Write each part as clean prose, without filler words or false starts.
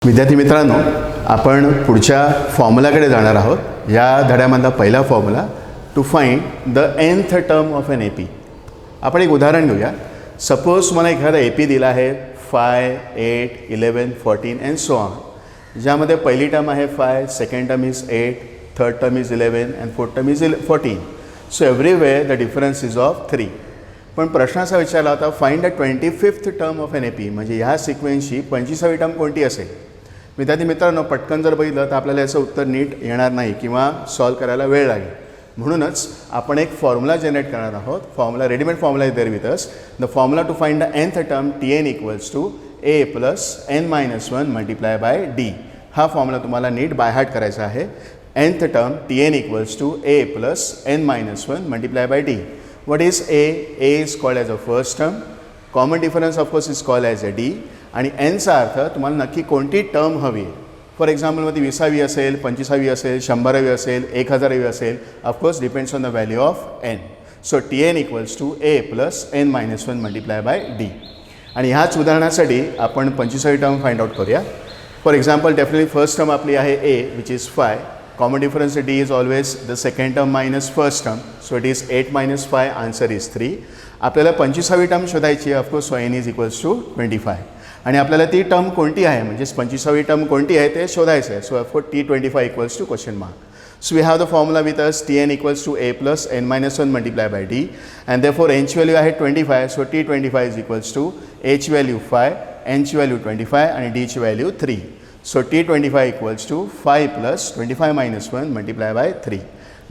विद्यार्थी मित्रांनो, आपण पुढच्या फॉर्म्युलाकडे जाणार आहोत। या धड्यामधला पहिला formula to find the nth term of an AP। आपण एक उदाहरण घेऊया। सपोज मला एखादा AP दिला आहे 5, 8, 11, 14 अँड सो ऑन, ज्यामध्ये पहिली टर्म आहे 5, second term is 8, third term is 11 and fourth term is 14। So everywhere the difference is of 3। पण प्रश्न असा विचारला होता, find the 25th term of an AP, म्हणजे ह्या सिक्वेन्सची 25वी टर्म कोणती असेल। विद्यार्थी मित्रांनो, पटकन जर बघितलं तर आपल्याला याचं उत्तर नीट येणार नाही किंवा सॉल्व करायला वेळ लागेल। म्हणूनच आपण एक फॉर्म्युला जनरेट करणार आहोत। Formula readymade formula is there with us. The formula to find the nth term Tn equals to a plus n-1 multiply by d। हा फॉर्म्युला तुम्हाला नीट बाय हार्ट करायचा आहे। nth term Tn equals to a plus n-1 multiply by d। What is a? A is called as a first term. Common difference of course is called as a d. आणि nचा अर्थ तुम्हाला नक्की कोणती term हवी आहे। For एक्झाम्पलमध्ये 20वी असेल, 25वी असेल, 100वी असेल, 1000वी असेल। Of course depends on the value of n. So Tn equals to a plus n-1 multiply by d। आणि ह्याच उदाहरणासाठी आपण 25वी टर्म फाइंड आउट करूया। For example definitely first term आपली आहे a which is 5। Common difference d is always the second term minus first term. So it is 8 minus 5, answer is 3. आपल्याला 25वी term शोधायची आहे। Of course n is equals to 25 आणि आपल्याला ती term कोणती आहे, म्हणजे 25वी टर्म कोणती आहे ते शोधायचं आहे। So of course T25 equals to question mark. So we have the formula with us Tn equals to a plus n-1 multiply by d and therefore n ची व्हॅल्यू आहे 25। So T25 is equals to a ची value 5, n ची value 25 आणि d ची value 3। So T25 equals to 5 plus 25 minus 1 multiplied by 3.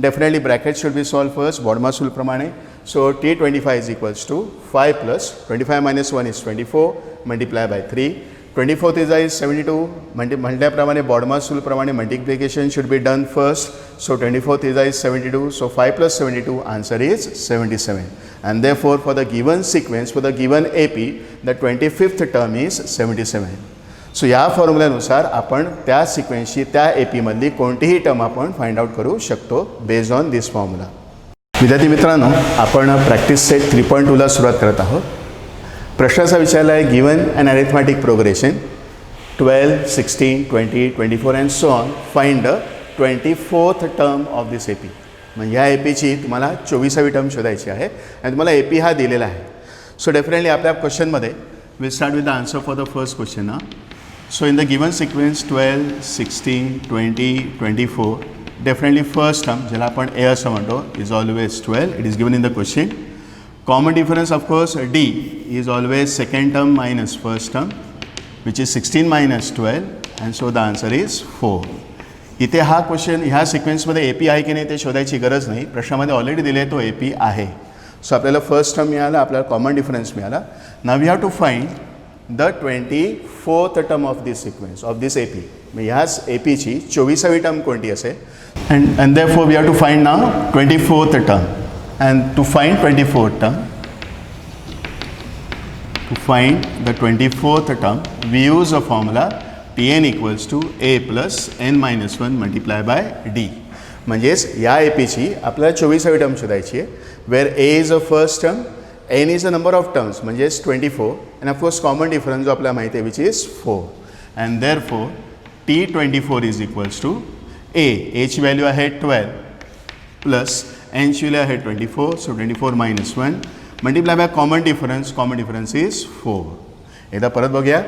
Definitely brackets should be solved first, BODMAS rule प्रमाणे। So T25 is equals to 5 plus 25 minus 1 is 24 multiplied by 3. 24 is 72 म्हटल्याप्रमाणे BODMAS rule प्रमाणे multiplication should be done first. So 24 is 72. So 5 plus 72, answer is 77. And therefore for the given sequence, for the given AP, the 25th term is 77. So या फॉर्म्युल्यानुसार आपण त्या सिक्वेन्सची त्या एपीमधली कोणतीही term आपण find out करू शकतो based on this formula. विद्यार्थी मित्रांनो, आपण प्रॅक्टिस सेट 3.2ला सुरुवात करत आहोत। प्रश्न असा विचारला आहे, given an arithmetic progression 12, 16, 20, 24 and so on, find the 24th term of this AP. म्हणजे ह्या एपीची तुम्हाला 24वी टर्म शोधायची आहे आणि तुम्हाला एपी हा दिलेला आहे। सो डेफिनेटली आपल्या क्वेश्चनमध्ये will start with the answer for the first question. So in the given sequence 12, 16, 20, 24, definitely first term, ज्याला आपण a असं म्हणतो, is always 12. It is given in the question. Common difference of course d is always second term minus first term, which is 16 minus 12, and so the answer is 4. इथे हा question ह्या सिक्वेन्समध्ये AP आहे की नाही ते शोधायची गरज नाही, प्रश्नामध्ये ऑलरेडी दिले तो AP आहे। सो आपल्याला फर्स्ट टर्म मिळाला, आपल्याला कॉमन डिफरन्स मिळाला। Now we have to find the 24th term of this sequence of this AP। मग ह्याच एपीची 24वी टर्म कोणती असेल, and therefore we have to find now 24th term. And to find 24th term, to find the 24th term we use a formula Tn equals to a plus n-1 multiply by d। म्हणजेच या एपीची आपल्याला 24वी term शोधायची आहे, where a is a first term, n is the number of terms, म्हणजेच 24, and of course common difference जो आपल्याला माहिती आहे which is 4, and therefore T24 is equals to a ची व्हॅल्यू आहे 12 प्लस n ची व्हॅल्यू आहे 24, so 24 minus 1 multiply by common difference is 4। एकदा परत बघूया,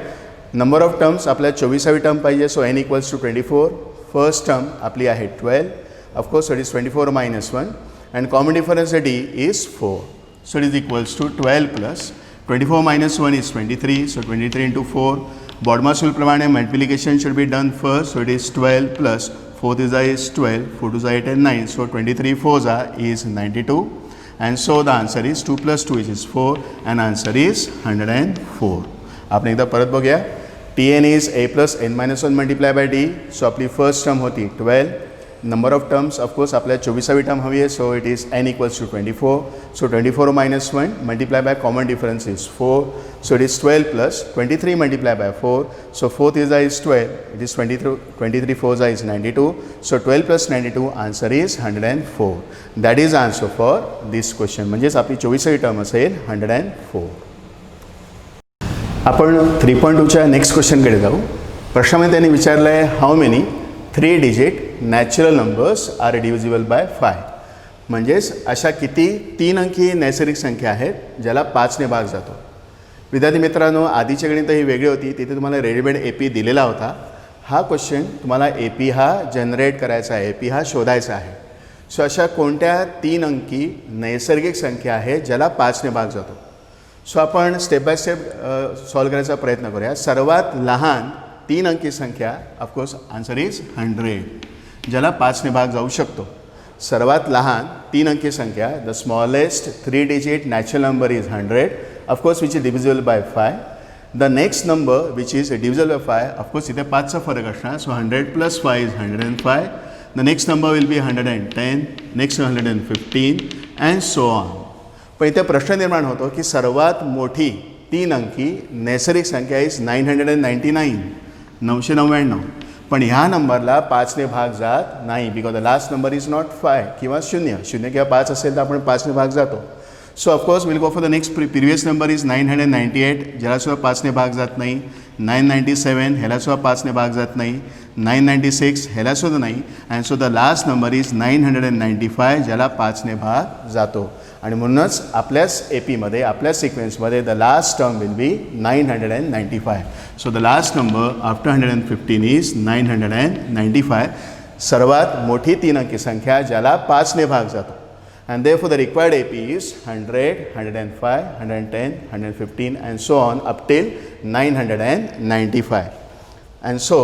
नंबर ऑफ टर्म्स आपल्याला 24वी टर्म पाहिजे, so n equals to 24, first term आपली आहे 12, of course it is 24 minus 1 and common difference d is 4. So it is equals to 12 plus 24 minus 1 is 23. So 23 into 4. Bodmas rule प्रमाणे multiplication should be done first. So it is 12 plus 4 is 12, 4 to 8 and 9. So 23 4 is 92. And so the answer is 2 plus 2 is 4 and answer is 104. आपण एकदा परत बघूया, Tn is a plus n-1 multiplied by d. So आपली first term होती 12. Number of terms of course आपल्याला 24वी term हवी आहे, so it is n equals to 24. So 24 minus 1 multiply by common difference is 4. So it is 12 plus 23 multiply by 4. So 4th is 12. It is 23 4 is 92. So 12 plus 92, answer is 104. That is answer for this question. म्हणजेच आपली 24वी term असेल 104. आपण 3.2च्या next क्वेश्चनकडे जाऊ। प्रश्नामध्ये त्यांनी विचारलं आहे how many 3 digit natural numbers are divisible by 5. म्हणजेच अशा किती 3 अंकी नैसर्गिक संख्या आहेत ज्याला 5ने भाग जातो. विद्यार्थी मित्रांनो, आधीची गणितं ही वेगळी होती, तिथे तुम्हाला रेडीमेड AP दिलेला होता. हा क्वेश्चन तुम्हाला AP हा जनरेट करायचा आहे, AP हा शोधायचा आहे. सो अशा कोणत्या 3 अंकी नैसर्गिक संख्या आहेत ज्याला 5ने भाग जातो. सो आपण स्टेप बाय स्टेप सॉल्व करायचा प्रयत्न करूया. सर्वात लहान 3 अंकी संख्या ऑफकोर्स आन्सर इज 100, ज्याला 5ने भाग जाऊ शकतो. सर्वात लहान 3 अंकी संख्या, the smallest 3 digit natural number is 100, of course which is divisible by 5. The next number which is divisible by 5, of course इथे 5चा फरक असणार. So 100 + 5 is 105. The next number will be 110, next 115 and so on. पण इथे प्रश्न निर्माण होतो की सर्वात मोठी 3 अंकी नैसर्गिक संख्या इज 999, 999. पण ह्या नंबरला 5ने भाग जात नाही, because the last number is not 5 किंवा 0 किंवा 5 असेल तर आपण 5ने भाग जातो. So of course will go for the next previous number is 998, ज्यालासुद्धा 5ने भाग जात नाही. 997 ह्यालासुद्धा 5ने भाग जात नाही. 996 ह्यालासुद्धा नाही. And so the last number is 995, ज्याला 5ने भाग जातो. आणि म्हणूनच आपल्याच APमध्ये, आपल्या सिक्वेन्समध्ये the last term will be 995. So the last number after 115 is 995, सर्वात मोठी 3 अंकी संख्या ज्याला 5ने भाग जातो. And therefore the required AP is 100, 105, 110, 115 and so on up till 995. And so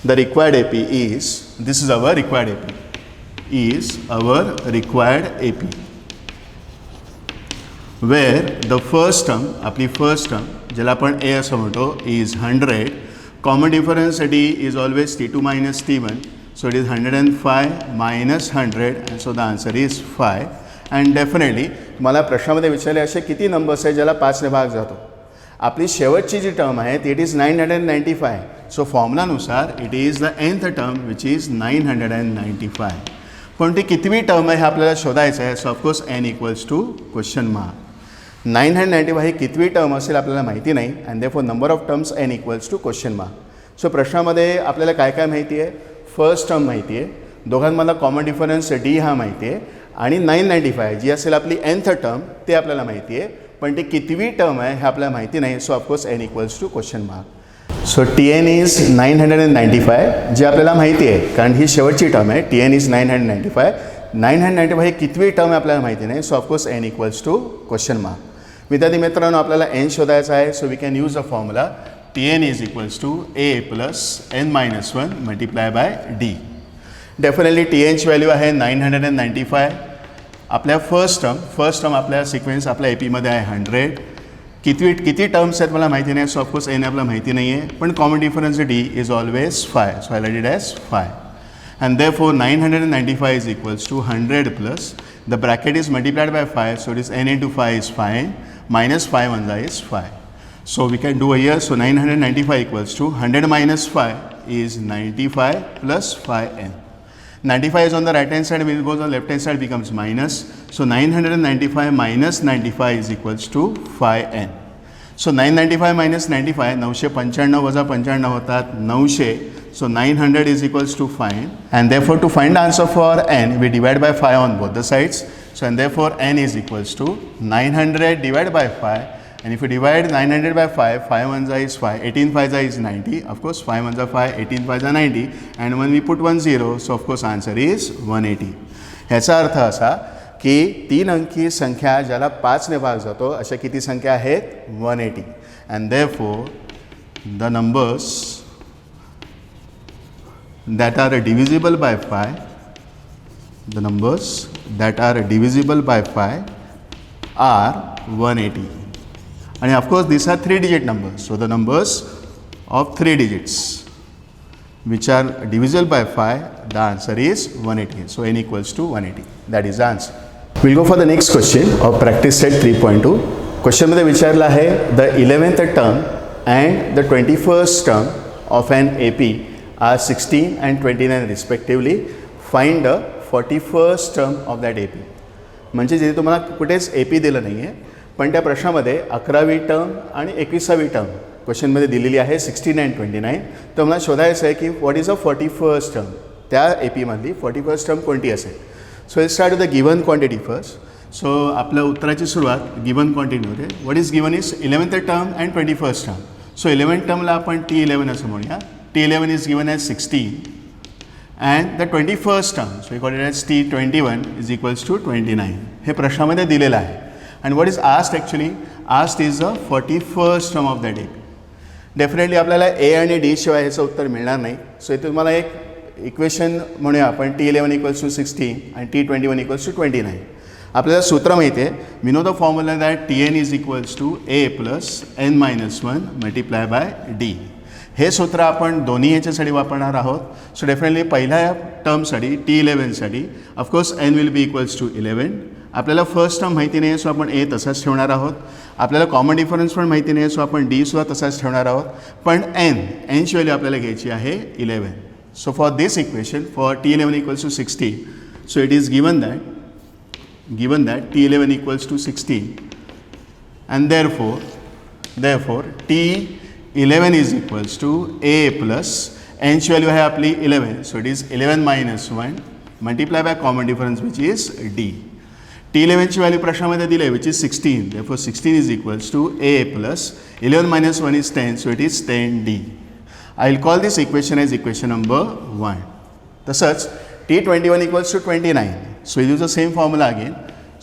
the required AP is, this is our required AP, is our required AP, where the first term, आपली first term ज्याला आपण A असं म्हणतो, is 100. Common difference साठी is always T2 minus T1. So it is 105 minus 100 and so the answer is 5. And definitely मला प्रश्नामध्ये विचारले असे किती नंबर्स आहेत ज्याला 5ने भाग जातो. आपली शेवटची जी टर्म आहे ती इट इज 995. सो फॉर्म्युलानुसार it is the nth term which is 995. पण ती कितवी टर्म आहे हे आपल्याला शोधायचं आहे. So of course n equals to question mark. 995 ही कितवी टर्म असेल आपल्याला माहिती नाही. And therefore number of terms n equals to question mark. So प्रश्नामध्ये आपल्याला काय काय माहिती आहे. फर्स्ट टर्म माहिती आहे, दोघांमधला कॉमन डिफरन्स D हा माहिती आहे, आणि 995 जी असेल आपली nth टर्म ते आपल्याला माहिती आहे. पण ती कितवी टर्म आहे हे आपल्याला माहिती नाही. So of course n equals to question mark. So Tn is 995 जे आपल्याला माहिती आहे, कारण ही शेवटची टर्म आहे. Tn is 995. 995 ही कितवी टर्म आहे आपल्याला माहिती नाही. So of course n equals to question mark. विद्यार्थी मित्रांनो, आपल्याला n शोधायचा आहे. So we can use a formula Tn is equals to A plus n minus 1 multiply by D. Definitely Tn ची व्हॅल्यू आहे 995. आपल्या फर्स्ट टर्म आपल्या सिक्वेन्स आपल्या APमध्ये आहे 100. किती टर्म्स आहेत मला माहिती नाही. सो ऑफकोर्स n आपल्याला माहिती नाही आहे. पण common difference D is always 5. So I write it as 5. And therefore 995 is equals to 100 plus the bracket is multiplied by 5. So it is n into 5 is 5 minus 5 1 is 5. So we can do here. So 995 equals to 100 minus 5 is 95 plus 5n. 95 is on the right hand side, when it goes on the left hand side becomes minus. So 995 minus 95 is equals to 5n. So 995 minus 95, 995 वजा 95 होतात 900. So 900 is equals to 5. And therefore to find the answer for n, we divide by 5 on both the sides. So and therefore n is equals to 900 divided by 5. And if you divide 900 by 5, 5 1 is 5, 18 5 is 90. Of course 5 1 is 5, 18 5 is 90. And when we put 1 0, so of course answer is 180. ह्याचा अर्थ असा की 3 अंकी संख्या ज्याला 5ने भाग जातो अशा किती संख्या आहेत 180. And therefore the numbers that are divisible by 5, the numbers that are divisible by 5 are 180. And of course these are 3 digit numbers. So the numbers of 3 digits which are divisible by 5, the answer is 180. So n equals to 180. That is the answer. We'll go for the next question of practice set 3.2. Question मध्ये विचारला आहे the 11th term and the 21st term of an AP are 16 and 29 respectively. Find the 41st term of that AP. म्हणजे जे तुम्हाला कुठेच AP दिलं नाही आहे, पण त्या प्रश्नामध्ये 11वी टर्म आणि 21वी टर्म क्वेश्चनमध्ये दिलेली आहे 16 अँड 29. तर मला शोधायचं आहे की what is a 41st term. त्या ए पीमधली 41st टर्म कोणती असेल. So it start with the given quantity first. So आपल्या उत्तराची सुरुवात गिवन क्वांटिटीमध्ये. What is given is 11th term and 21st term. So 11th टर्मला आपण T11 असं म्हणूया. T11 is given as 16 and the 21st term, so we call it as T21 is equals to 29. हे प्रश्नामध्ये दिलेलं आहे. And what is asked actually, asked is the 41st term of that A P. Definitely आपल्याला ए आणि D शिवाय ह्याचं उत्तर मिळणार नाही. सो इथे तुम्हाला एक इक्वेशन म्हणूया आपण. T11 इक्वल्स टू 16 आणि T21 इक्वल्स टू 29. आपल्याला सूत्र माहिती आहे. We know the formula that Tn is equals to a plus n-1 multiply by d. हे सूत्र आपण दोन्ही ह्याच्यासाठी वापरणार आहोत. सो डेफिनेटली पहिल्या टर्मसाठी T11साठी ऑफकोर्स n will be equals to 11. आपल्याला फर्स्ट टर्म माहिती नाही आहे, सो आपण ए तसाच ठेवणार आहोत. आपल्याला कॉमन डिफरन्स पण माहिती नाही आहे, सो आपण डीसुद्धा तसाच ठेवणार आहोत. पण एनची व्हॅल्यू आपल्याला घ्यायची आहे 11. So for this equation for T11 equals to 60, so it is given that T11 equals to 16 and therefore T11 is equals to A plus nची व्हॅल्यू आहे आपली 11, so it is 11 minus 1 multiply by common difference which is D. T11ची value प्रश्नामध्ये दिली आहे which is 16, therefore 16 is equals to A plus 11 minus 1 is 10, so it is 10D. I will call this equation as equation number 1. तसंच T21 equals to 29. So we use the same formula again.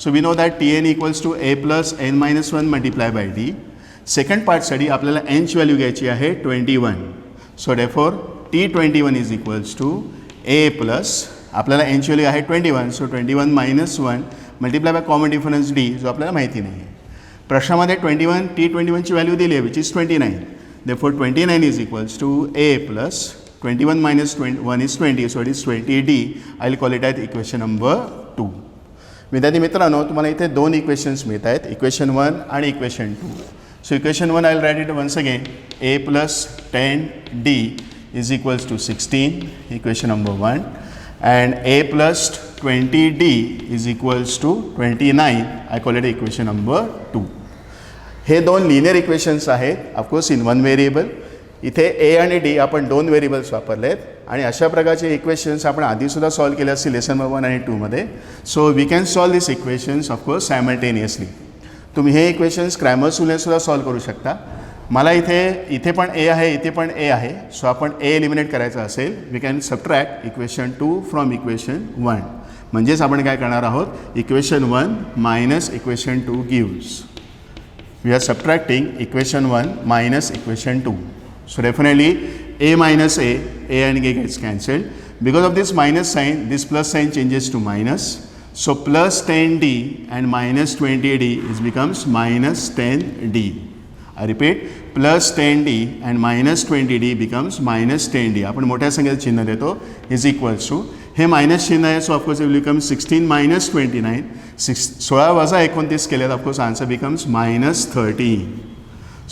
So we know that Tn equals to A plus n minus 1 multiply by D. Second part study आपल्याला n ची value घ्यायची आहे 21. So therefore T21 is equals to A plus आपल्याला n ची value आहे 21. So 21 minus 1 multiply by common difference D जो आपल्याला माहिती नाही आहे. प्रश्नामध्ये T21 ची व्हॅल्यू दिली आहे which is 29. Therefore 29 is equals to A plus 21 minus 1 is 20, so it is 20D. I will call it as equation number 2. विद्यार्थी मित्रांनो, तुम्हाला इथे दोन इक्वेशन्स मिळत आहेत, इक्वेशन 1 आणि equation 2. So equation 1 I will write it once again. A plus 10D is equals to 16, equation number 1. And A plus 20D is equals to 29. I call it equation number 2. हे दोन linear equations आहेत, of course in one variable. इथे ए आणि D आपण दोन variables वापरले आहेत आणि अशा प्रकारचे इक्वेशन्स आपण आधीसुद्धा सॉल्व केले असतील लेसन नंबर 1 आणि 2मध्ये. So we can solve this equations of course simultaneously. तुम्ही हे इक्वेशन्स क्रॅमर्स-रुलनेसुद्धा सॉल्व करू शकता. मला इथे पण ए आहे, इथे पण ए आहे. सो आपण ए एलिमिनेट करायचं असेल, we can subtract equation 2 from equation 1. म्हणजेच आपण काय करणार आहोत, equation 1 minus equation 2 gives. We are subtracting equation 1 minus equation 2. So definitely a minus a and a gets cancelled. Because of this minus sign, this plus sign changes to minus. So plus 10D and minus 20D is becomes minus 10D. I repeat, plus 10D and minus 20D becomes minus 10D. आपण मोठ्या संख्येचं चिन्ह देतो is equals to. हे minus चिन्ह आहे, so of course it will become 16 minus 29. 16 वजा 29 केले तर of course answer becomes minus 13.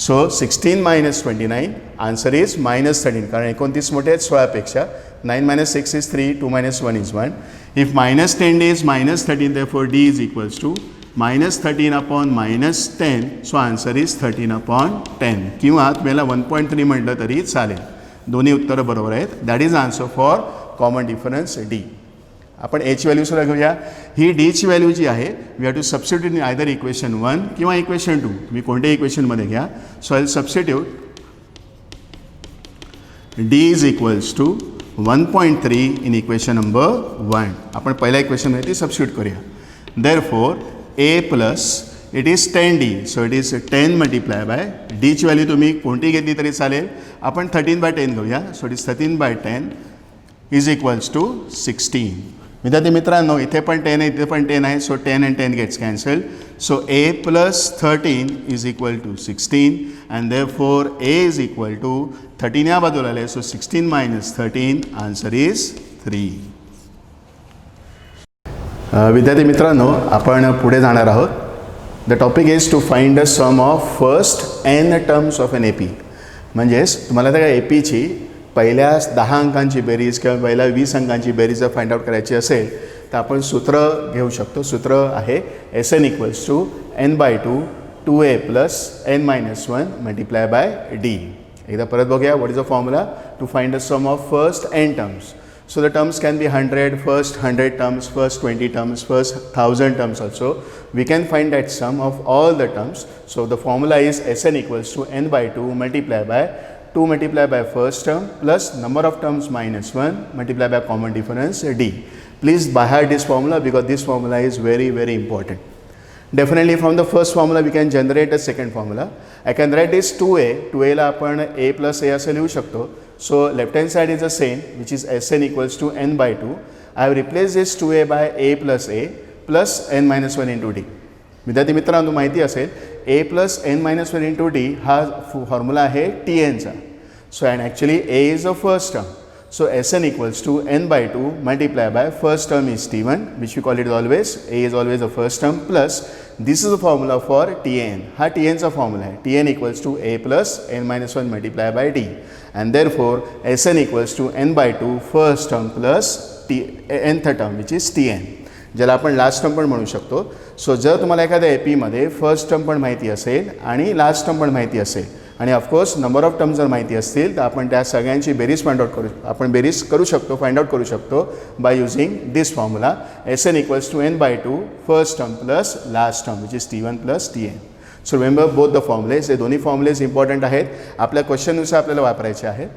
So 16 minus 29 answer is minus 13. कारण 29 मोठे आहेत 16पेक्षा. 9 minus 6 is 3, 2 minus 1 is 1. If minus 10D is minus 13, therefore D is equals to minus 13 upon minus 10. So answer is 13 upon 10. किंवा तुम्हाला 1.3 म्हटलं तरी चालेल. दोन्ही उत्तरं बरोबर आहेत. That is answer for common difference D. आपण एची व्हॅल्यूसुद्धा घेऊया. ही डीची व्हॅल्यू जी आहे we have to substitute in either equation 1 किंवा इक्वेशन 2. तुम्ही कोणत्याही इक्वेशनमध्ये घ्या. So I will substitute D is equals to 1.3 in equation number 1. आपण पहिल्या इक्वेशनमध्ये ती सबस्टिट्यूट करूया. Therefore A plus it is 10D, so it is 10 multiply by डीची व्हॅल्यू तुम्ही कोणती घेतली तरी चालेल. आपण 13/10 घेऊया. So it is 13/10 is equals to 16. विद्यार्थी मित्रांनो, इथे पण 10 आहे, इथे पण 10 आहे. So 10 and 10 gets cancel. So A plus 13 is equal to 16 and therefore A is equal to 13 या बाजूला आले. So 16 minus 13 answer is 3. विद्यार्थी मित्रांनो, आपण पुढे जाणार आहोत. The topic is to find the sum of first n terms of an AP. म्हणजेच तुम्हाला त्या ए पीची पहिल्या 10 अंकांची बेरीज किंवा पहिल्या 20 अंकांची बेरीज जर फाइंड आउट करायची असेल तर आपण सूत्र घेऊ शकतो. सूत्र आहे SN equals to n/2 2a plus n minus 1 multiplied by d. एकदा परत बघूया. what is the formula to find the sum of first n terms. So the terms can be 100, first 100 terms, first 20 terms, first 1000 terms also. We can find that sum of all the terms. So the formula is Sn equals to n by 2 multiplied by 2 multiplied by first term plus number of terms minus 1 multiplied by common difference d. Please by heart this formula because this formula is very very important. Definitely from the first formula we can generate a second formula. I can write this 2a. 2a ला आपण a plus a असे लिहू शकतो. So left hand side is the same, which is Sn equals to n by 2. I have replaced this 2a by a plus n minus 1 into d. विद्यार्थी मित्रांनो माहिती असेल a plus n minus 1 into d हा formula आहे tn चा. So and actually a is the first term. So Sn equals to n by 2 multiplied by first term is t1, which we call it always, a is always the first term, plus this is the formula for tn. हा tn चा formula आहे. tn equals to a plus n minus 1 multiplied by d. And therefore Sn equals to n by 2 first term plus nth term which is tn, ज्याला आपण last term पण म्हणू शकतो. So जर तुम्हाला एखाद्या एपीमध्ये फर्स्ट टर्म पण माहिती असेल आणि लास्ट टर्म पण माहिती असेल आणि ऑफकोर्स नंबर ऑफ टर्म जर माहिती असतील तर आपण त्या सगळ्यांची बेरीज फाइंड आउट करू शकतो by using this formula. Sn equals to n by 2 first term plus last term which is t1 plus tn. So remember both the formulas. हे दोन्ही फॉर्म्युलेज इम्पॉर्टंट आहेत, आपल्या क्वेश्चननुसार आपल्याला वापरायचे आहेत.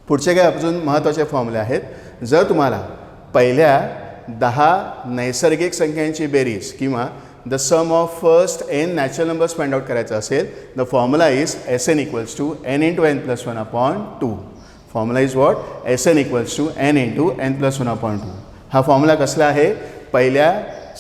पुढचे काही अजून महत्त्वाचे फॉर्म्युले आहेत. जर तुम्हाला पहिल्या 10 नैसर्गिक संख्यांची बेरीज किंवा the sum of first n natural numbers find out करायचं असेल, the formula is Sn equals to n into n plus 1 upon 2. Formula is what? Sn equals to n into n plus 1 upon 2. हा formula कसला आहे? पहिल्या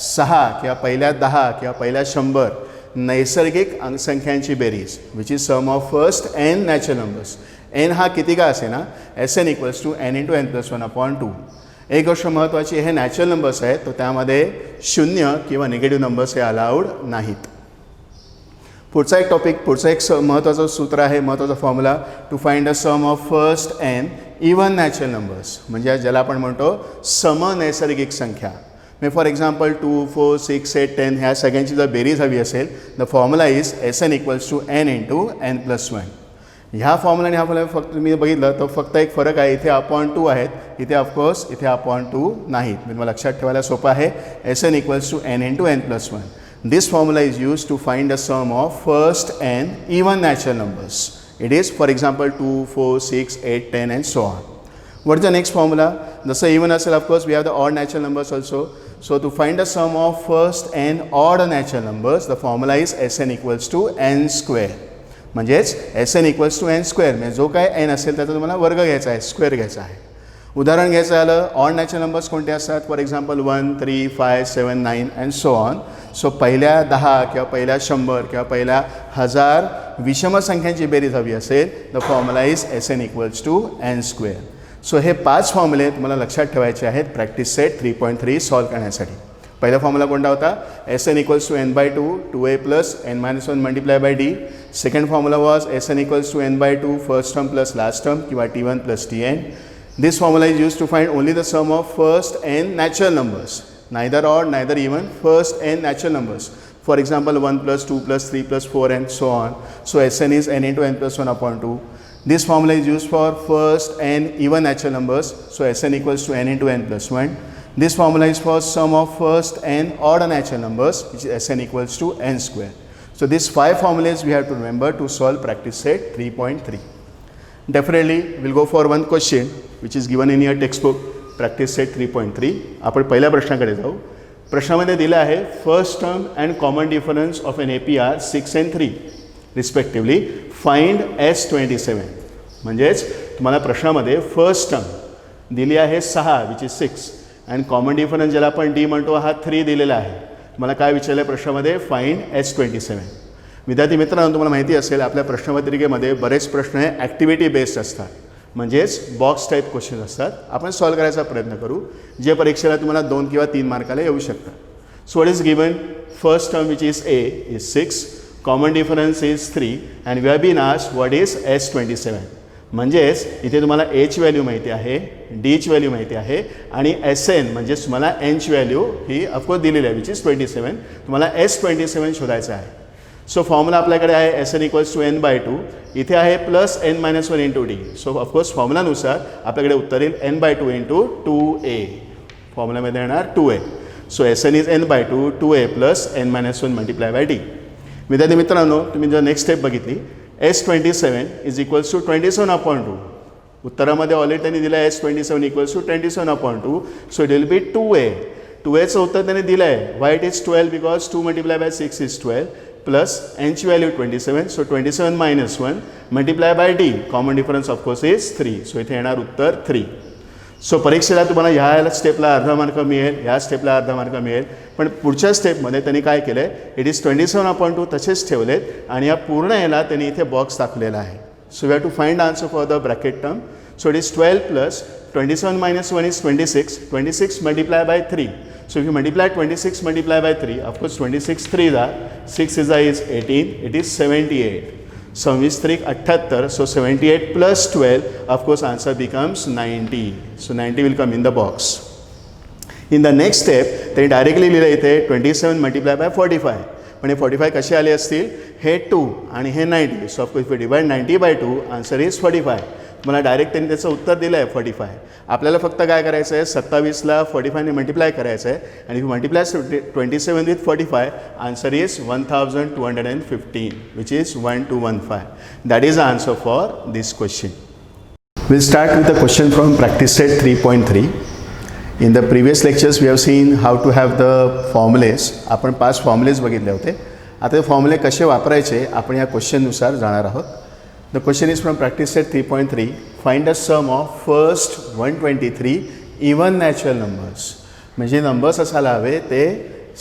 6 किंवा पहिल्या 10 किंवा पहिल्या 100 नैसर्गिक संख्यांची बेरीज which is sum of first n natural numbers. n हा किती का असे ना, Sn equals to n into n plus 1 upon 2. एक गोष्ट महत्त्वाची, हे नॅचरल नंबर्स आहेत तर त्यामध्ये शून्य किंवा निगेटिव्ह नंबर्स हे अलाउड नाहीत. पुढचा एक टॉपिक, पुढचं एक महत्त्वाचं सूत्र आहे, महत्त्वाचा formula to find the sum of first n even natural numbers, म्हणजे ज्याला आपण म्हणतो सम नैसर्गिक संख्या. मे फॉर एक्झाम्पल 2, 4, 6, 8, 10 ह्या सगळ्यांची जर बेरीज हवी असेल, the formula is Sn equals to n into n plus 1. ह्या फॉर्म्युला आणि ह्या फॉर्म्युला फक्त तुम्ही बघितलं तर फक्त एक फरक आहे, इथे अपॉन 2 आहेत, इथे ऑफकोर्स इथे अपॉन 2 नाहीत. म्हणजे मला लक्षात ठेवायला सोपं आहे. Sn equals to n into n plus 1. This formula is used to find the sum of first n even natural numbers. It is for example 2, 4, 6, 8, 10 and so on. What is the next formula? जसं even असेल of course we have the odd natural numbers also. So to find the sum of first n odd natural numbers, the formula is Sn equals to n square. म्हणजेच Sn equals to n square, म्हणजे जो काय n असेल त्याचा तुम्हाला वर्ग घ्यायचा आहे, स्क्वेअर घ्यायचा आहे. उदाहरण घ्यायचं झालं, ऑड नॅचरल नंबर्स कोणते असतात? For example 1, 3, 5, 7, 9 and so on. So पहिल्या 10 किंवा पहिल्या 100 किंवा पहिल्या 1000 विषम संख्यांची बेरीज हवी असेल, the formula is Sn equals to n square. So हे 5 फॉर्म्युले तुम्हाला लक्षात ठेवायचे आहेत प्रॅक्टिस सेट 3.3 सॉल्व करण्यासाठी. पहिला फॉर्म्युला कोणता होता? Sn equals to n by 2, 2a plus n minus 1 multiplied by d. Second formula was Sn equals to n by 2 first term plus last term किंवा t1 plus tn. This formula is used to find only the sum of first n natural numbers, neither odd neither even, first n natural numbers. For example 1 plus 2 plus 3 plus 4 and so on. So Sn is n into n plus 1 upon 2. This formula is used for first n even natural numbers. So Sn equals to n into n plus 1. This formula is for sum of first n odd natural numbers, which is Sn equals to n square. So these 5 formulas we have to remember to solve practice set 3.3. Definitely we'll go for one question which is given in your textbook, practice set 3.3. आपण पहिल्या प्रश्नाकडे जाऊ. प्रश्नामध्ये दिलं आहे first term and common difference of an APR 6 and 3 respectively find S27. म्हणजेच तुम्हाला प्रश्नामध्ये फर्स्ट टर्म दिली आहे 6 which is 6 and common difference ज्याला आपण D म्हणतो हा 3 दिलेला आहे. तुम्हाला काय विचारलं प्रश्नामध्ये? Find S27. विद्यार्थी मित्रांनो, तुम्हाला माहिती असेल आपल्या प्रश्नपत्रिकेमध्ये बरेच प्रश्न हे ॲक्टिव्हिटी बेस्ड असतात, म्हणजेच बॉक्स टाईप क्वेश्चन असतात. आपण सॉल्व करायचा प्रयत्न करू, जे परीक्षेला तुम्हाला 2 किंवा 3 मार्काला येऊ शकतात. So what is given? First term which is A is 6, common difference is 3 and we have been asked what is S27. म्हणजेच इथे तुम्हाला Aची व्हॅल्यू माहिती आहे, Dची व्हॅल्यू माहिती आहे आणि Sn म्हणजेच तुम्हाला Nची व्हॅल्यू ही ऑफकोर्स दिलेली आहे विच इज 27. तुम्हाला S27 शोधायचं आहे. सो फॉर्म्युला आपल्याकडे आहे S N equals to N by two, इथे आहे plus N minus one into D. So of course फॉर्म्युलानुसार आपल्याकडे उत्तर येईल N by two into 2a. फॉर्म्युलामध्ये येणार 2a. So S N is N by two 2a plus N minus one multiply by D. विद्यार्थी मित्रांनो, तुम्ही जर नेक्स्ट स्टेप बघितली, S27 इज इक्वल्स टू 27/2. उत्तरामध्ये ऑलरेडी त्यांनी दिलं आहे S27 equals to 27/2. So it will be 2a. 2aचं उत्तर त्यांनी दिलं आहे. Why it is 12 because 2 multiply by 6 is 12 plus एनची value 27. So 27 minus 1 multiply by D. Common difference of course is 3. So इथे येणार उत्तर 3. सो परीक्षेला तुम्हाला ह्या स्टेपला अर्धा मार्क मिळेल, ह्या स्टेपला अर्धा मार्क मिळेल. पण पुढच्या स्टेपमध्ये त्यांनी काय केलं आहे, इट इज 27/2 तसेच ठेवलेत आणि या पूर्ण याला त्यांनी इथे बॉक्स दाखवलेला आहे. So we have to find answer for the bracket term. So it is 12 plus 27 minus 1 is 26. 26 multiply by 3. So if you multiply 26 multiply by 3, of course 26 3 6 is 18, it is 78. 26 3 78, so 78 plus 12, of course answer becomes 90. So 90 will come in the box. In the next step, they directly लिहिलं इथे 27 multiply by 45. पण हे 45 कसे आले असतील, हे 2 आणि हे 90. So of course if we divide 90 by 2, answer is 45. मला डायरेक्ट त्यांनी त्याचं उत्तर दिलं आहे 45. आपल्याला फक्त काय करायचं आहे, 27ला 45ने मल्टिप्लाय करायचं आहे आणि if multiply 27 with 45, answer is 1215 which is 1215. That is the answer for this question. Will start with a question from practice set 3.3. In the previous lectures we have seen how to have the formulas. आपण 5 फॉर्म्युलेस बघितले होते. आता ते फॉर्म्युले कसे वापरायचे आपण या क्वेश्चननुसार जाणार आहोत. The question is from practice set 3.3. Find the sum of first 123 even natural numbers. म्हणजे नंबर्स असायला हवे ते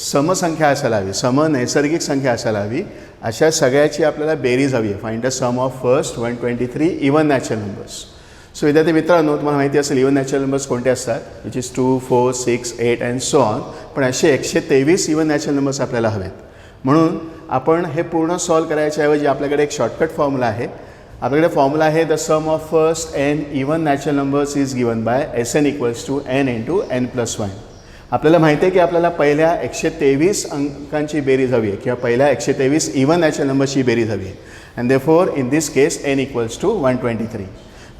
समसंख्या असायला हवी, सम नैसर्गिक संख्या असायला हवी. अशा सगळ्याची आपल्याला बेरीज हवी आहे. Find the sum of first 123 even natural numbers. So विद्यार्थी मित्रांनो, तुम्हाला माहिती असेल इवन नॅचरल नंबर्स कोणते असतात, which is 2 4 6 8 and so on. पण असे 123 इवन नॅचरल नंबर्स आपल्याला हवेत. म्हणून आपण हे पूर्ण सॉल्व करायच्याऐवजी आपल्याकडे एक शॉर्टकट फॉर्म्युला आहे. आपल्याकडे फॉर्म्युला आहे the sum of first n even natural numbers is given by S N equals to n into n plus 1. आपल्याला माहिती आहे की आपल्याला पहिल्या 123 अंकांची बेरीज हवी आहे किंवा पहिल्या 123 इवन नॅचरल नंबर्सची बेरीज हवी आहे. And therefore in this case n equals to 123.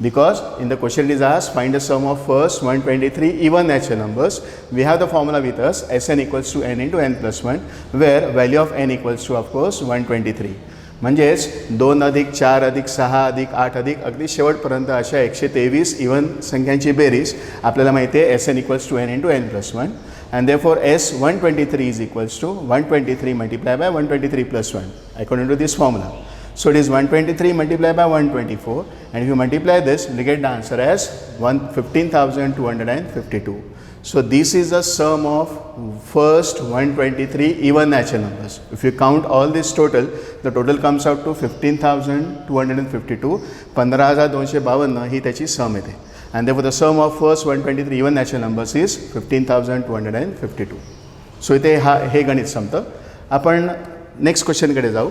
Because in the question is asked find the sum of first 123 even natural numbers. We have the formula with us S N equals to n into n plus 1 where value of n equals to of course 123. म्हणजेच 2 अधिक 4 अधिक 6 अधिक 8 अधिक अगदी शेवटपर्यंत अशा 123 even संख्यांची बेरीज आपल्याला माहिती आहे S N equals to n into n plus 1. And therefore S 123 is equals to 123 multiply by 123 plus 1 according to this formula. So it is 123 multiply by 124 and if you multiply this you get the answer as 15,252. So this is the sum of first 123 even natural numbers. If you count all this total, the total comes out to 15,252. 15,252 ही त्याची सम येते. And therefore the sum of first 123 even natural numbers is 15,252. So इथे हे गणित संपतं. आपण next क्वेश्चनकडे जाऊ.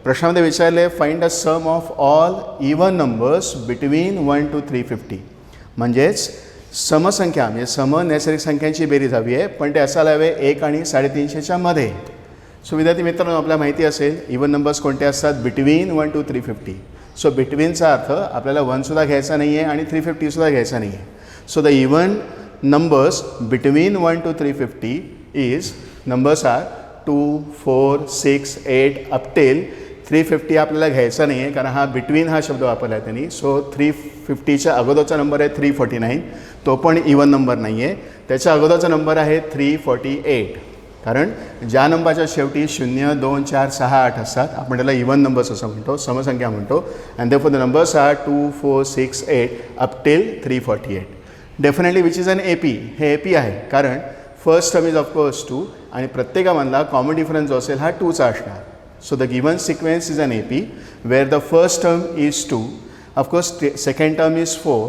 प्रश्नामध्ये विचारले find the sum of all even numbers between 1 to 350. म्हणजेच समसंख्या म्हणजे सम नैसर्गिक संख्यांची बेरीज हवी आहे, पण ते असायला हवे 1 आणि 350च्या मध्ये. सो विद्यार्थी मित्रांनो, आपल्याला माहिती असेल इवन नंबर्स कोणते असतात, बिटवीन 1 to 350. सो बिटवीनचा अर्थ आपल्याला 1सुद्धा घ्यायचा नाही आहे आणि 350सुद्धा घ्यायचा नाही आहे. So the even numbers between 1 to 350 is numbers are 2 4 6 8 up till 350 आपल्याला घ्यायचा नाही आहे, कारण हा बिटवीन हा शब्द वापरला आहे त्यांनी. सो 350च्या अगोदरचा नंबर आहे 349, तो पण इवन नंबर नाही आहे. त्याच्या अगोदरचा नंबर आहे 348, कारण ज्या नंबरच्या शेवटी 0 2 4 6 8 असतात आपण त्याला इवन नंबर्स असं म्हणतो, समसंख्या म्हणतो. And therefore the numbers are 2 4 6 8 up till 348. Definitely which is an AP. हे AP आहे कारण फर्स्ट टर्म इज ऑफकोर्स 2 आणि प्रत्येकामधला कॉमन डिफरन्स जो असेल हा 2चा असणार. So the given sequence is an AP where the first term is 2, of course second term is 4,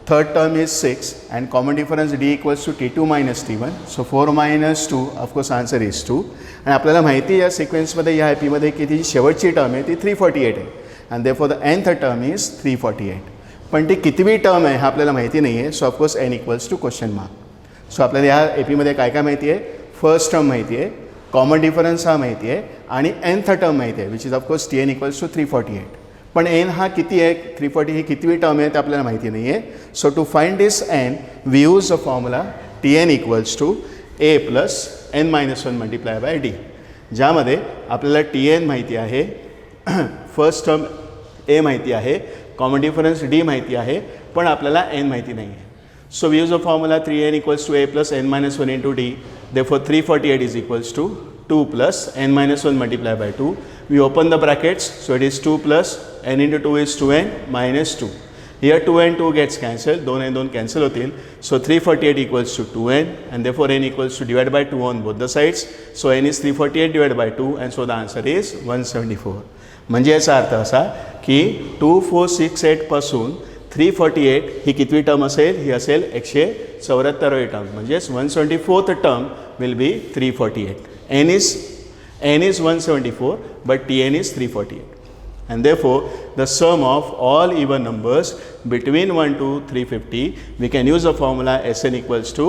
third term is 6 and common difference D equals to T2 minus T1. So 4 minus 2, of course answer is 2. आणि आपल्याला माहिती आहे या सिक्वेन्समध्ये या APमध्ये किती शेवटची term आहे ती 348 आहे and therefore the nth term is 348. पण ती कितवी टर्म आहे हा आपल्याला माहिती नाही आहे. So of course n equals to question mark. सो आपल्याला या APमध्ये काय काय माहिती आहे, फर्स्ट टर्म माहिती आहे, कॉमन डिफरन्स हा माहिती आहे आणि nth टर्म माहिती आहे which is of course Tn equals to 348. पण n हा किती आहे 340 ही कितवी टर्म आहे ते आपल्याला माहिती नाही आहे. So to find this n we use the formula Tn equals to a plus n-1 multiply by d, ज्यामध्ये आपल्याला Tn माहिती आहे, फर्स्ट टर्म a माहिती आहे, कॉमन डिफरन्स d माहिती आहे, पण आपल्याला n माहिती नाही आहे. So we use the formula 3n equals to a plus n-1 into d. Therefore 348 is equals to 2 plus n-1 multiplied by 2. We open the brackets, so it is 2 plus n into 2 is 2n minus 2. Here 2 and 2 gets cancelled, 2 and 2 cancel होतील. So 348 equals to 2n and therefore n equals to divided by 2 on both the sides. So n is 348 divided by 2 and so the answer is 174. म्हणजे याचा अर्थ असा की 2468 पासून 348 ही कितवी term असेल, ही असेल 174वी टर्म, म्हणजेच 174th term will B 348. n is 174 but Tn is 348 and therefore the sum of all even numbers between 1 to 350 we can use the formula Sn equals to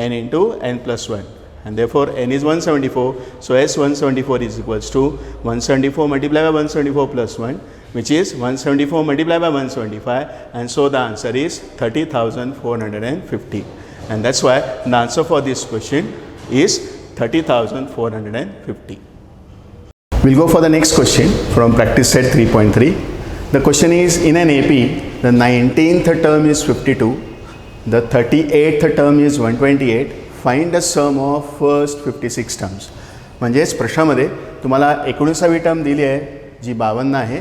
n into n plus 1 and therefore n is 174. So S174 is equals to 174 multiplied by 174 plus 1, which is 174 multiplied by 175, and so the answer is 30,450, and that's why the answer for this question is 30,450. We'll go for the next question from practice set 3.3. The question is, in an AP the 19th term is 52, the 38th term is 128, find the sum of first 56 terms. म्हणजेच प्रश्नामध्ये तुम्हाला 19वी term दिली आहे जी 52 आहे,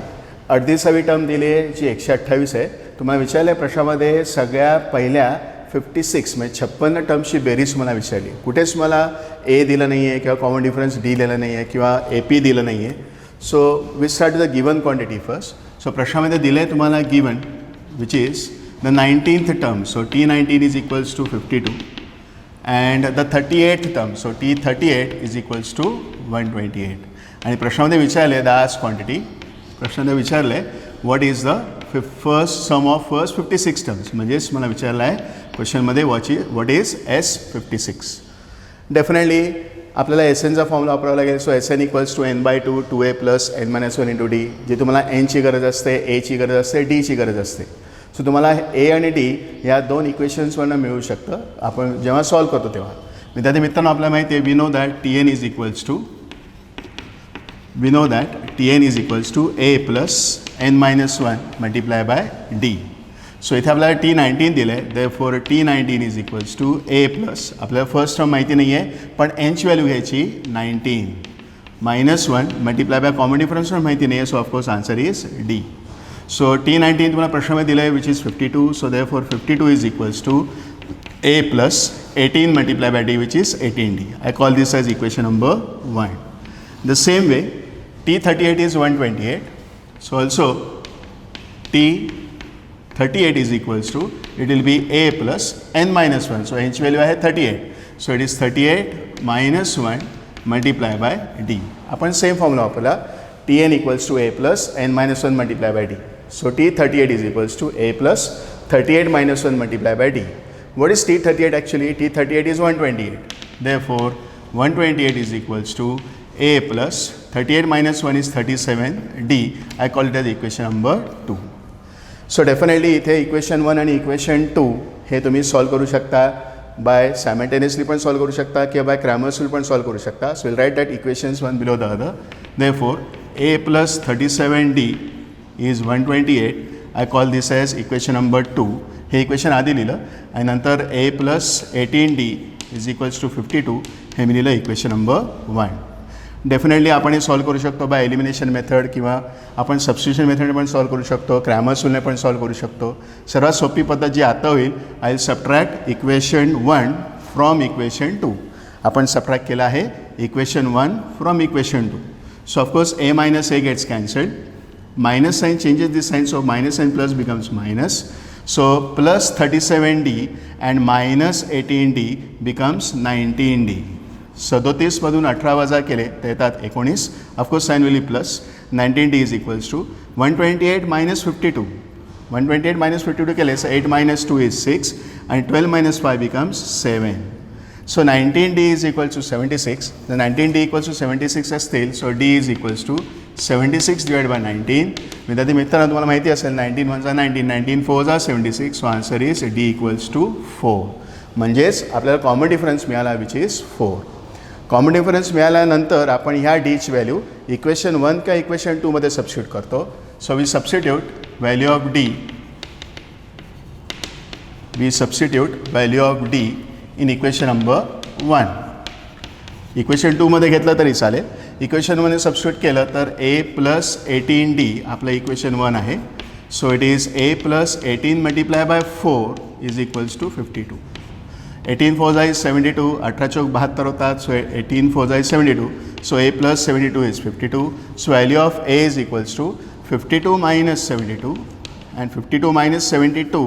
38वी term दिली आहे जी 128 आहे. तुम्हाला विचारलं आहे प्रश्नामध्ये सगळ्या पहिल्या 56 म्हणजे 56 टर्म्सची बेरीज मला विचारली. कुठेच मला ए दिलं नाही आहे किंवा कॉमन डिफरन्स डी दिलं नाही आहे किंवा ए पी दिलं नाही आहे. So we start the given quantity first. So प्रश्नामध्ये दिलं आहे तुम्हाला given which is the 19th term. So T19 is equals to 52 and the 38th term. So T38 is equals to 128. आणि प्रश्नामध्ये विचारले दास क्वांटिटी. प्रश्नामध्ये विचारले what is the first sum of first 56 terms. म्हणजेच मला विचारलं आहे क्वेश्चनमध्ये व्हॉट इज S56. डेफिनेटली आपल्याला एसएनचा फॉर्म्युला वापरावा लागेल. So Sn equals to n/2 2a plus n-1 into d. जे तुम्हाला nची गरज असते, एची गरज असते, डीची गरज असते. सो तुम्हाला ए आणि डी या दोन इक्वेशन्सवरनं मिळू शकतं आपण जेव्हा सॉल्व करतो तेव्हा. विद्यार्थी मित्रांनो, आपल्याला माहिती आहे we know that Tn is equals to a plus n-1 multiply by d. So इथे आपल्याला T19 दिलं आहे. Therefore T19 is equals to a plus, आपल्याला फर्स्ट टर्म माहिती नाही आहे पण nची व्हॅल्यू घ्यायची 19 -1 मल्टिप्लाय बाय कॉमन डिफरन्स पण माहिती नाही आहे. So of course answer is d. So T19 तुम्हाला प्रश्नामध्ये दिलं आहे which is 52. So therefore 52 is equals to a plus 18 multiply by d which is 18d. I call this as equation number 1. The same way T38 is 128. So also T38 is equals to, it will be a plus n-1. So nची value आहे 38. So it is 38 minus 1 multiply by d. आपण same formula वापरला. Tn equals to a plus n-1 multiply by d. So T38 is equals to a plus 38 minus 1 multiply by d. What is T38 actually? T38 is 128. Therefore 128 is equals to a plus 38 minus 1 is 37d. I call it as equation number 2. So definitely इथे equation 1 आणि equation 2 हे तुम्ही solve करू शकता. Bye simultaneously पण solve करू शकता किंवा बाय क्रॅमर्स रूल पण सॉल्व करू शकता. So will write that equations one below the other. Therefore a plus 37d is 128. I call this as equation number 2. हे इक्वेशन आधी लिहिलं आणि नंतर a plus 18d is equals to 52 हे मी लिहिलं इक्वेशन नंबर 1. डेफिनेटली आपण हे सॉल्व करू शकतो बाय एलिमिनेशन मेथड किंवा आपण सबस्टिट्यूशन मेथडने पण सॉल्व करू शकतो, क्रॅमर्स रूलने पण सॉल्व करू शकतो. सर्वात सोपी पद्धत जी आता होईल, I will subtract equation 1 from equation 2. आपण सबट्रॅक्ट केलं आहे equation 1 from equation 2. So of course a minus a gets cancelled. Minus sign changes this sign, so minus and plus becomes minus. So plus 37d and minus 18d becomes 19d. 37मधून 18 वजा केले तर येतात 19. Of course sign will be plus. 19d is equals to 128 minus 52. 128 minus 52 केले, so 8 minus 2 is 6 and 12 minus 5 becomes 7. So 19D is equal to 76. The 19D equals to 76 असतील. So D is equals to 76 divided by 19. विद्यार्थी मित्रांनो तुम्हाला माहिती असेल 19 1 19, 19 4 76. So answer is D equals to 4. म्हणजेच आपल्याला common difference मिळाला विच इज 4. कॉमन डिफरन्स मिळाल्यानंतर आपण ह्या डीची व्हॅल्यू इक्वेशन 1 का इक्वेशन 2 मध्ये सबस्टिट्यूट करतो. So we substitute value of d. We substitute value of D in equation number 1. Equation 2 मध्ये घेतलं तरी चालेल. इक्वेशन 1 सबस्टिट्यूट केलं तर a plus 18D आपलं इक्वेशन 1 आहे. So it is a plus 18 multiply by 4 is equals to 52. 18 4 is 72, 18 चौक 72 होतात. So 18 4 is 72. So a plus 72 is 52. So value of a is equals to 52 minus 72 and 52 minus 72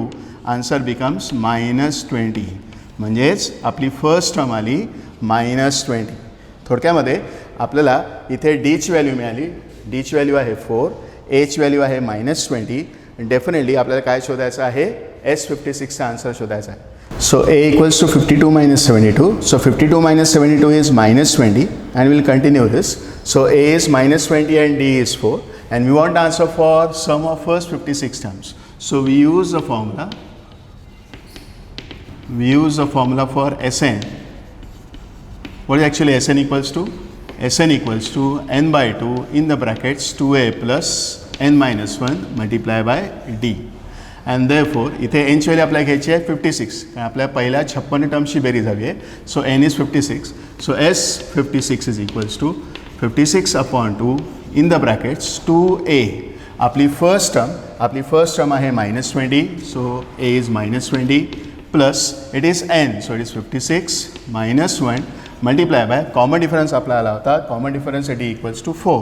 answer becomes -20. म्हणजेच आपली first term आली -20. थोडक्यामध्ये आपल्याला इथे डीची value मिळाली. डीची value आहे 4, एची व्हॅल्यू आहे -20. डेफिनेटली आपल्याला काय शोधायचं आहे, S56चा आन्सर शोधायचा आहे. So a equals to 52 minus 72. So 52 minus 72 is -20 and we'll continue this. So a is -20 and d is 4 and we want answer for sum of first 56 terms. So we use the formula. We use the formula for Sn. What is actually Sn equals to? Sn equals to n by 2 in the brackets 2a plus n minus 1 multiply by d. And therefore, इथे n ची value आपल्याला घ्यायची आहे 56. कारण आपल्या पहिल्या 56 टर्म्सची बेरीज हवी आहे. So n is 56. So S56 is equals to 56 upon 2 in the brackets 2a. आपली फर्स्ट टर्म आहे -20. So a is -20. Plus it is n, so it is 56 minus 1 multiply by common difference आपला आला होता. common difference d equals to 4.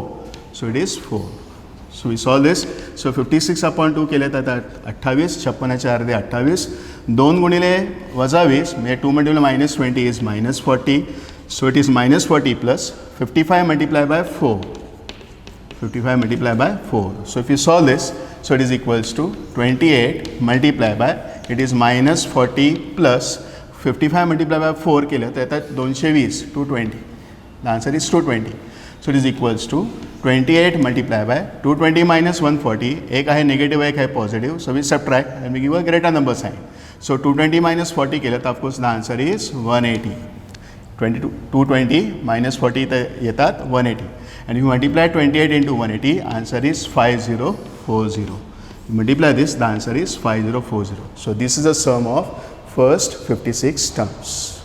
So it is 4. So we solve this. So 56 upon 2 केले तर 28. 56 चे अर्धे 28. 2 गुणिले वजा 20 म्हणजे 2 multiplied -20 is -40. So it is -40 plus 55 multiplied by 4. 55 multiplied by 4. So if you solve this, so it is equals to 28 multiplied by, it is -40 plus 55 multiplied by 4 केलं तर येतात 220, 220. The answer is 220. So it is equals to 28 multiplied by 220 minus 140. एक आहे negative, एक आहे positive. So we subtract and we give a greater number sign. So 220 minus 40 केलं तर of course the answer is 180. 220 minus 40 तर येतात 180. And you multiply 28 into 180, answer is 5040. You multiply this, the answer is 5040. So this is the sum of first 56 terms.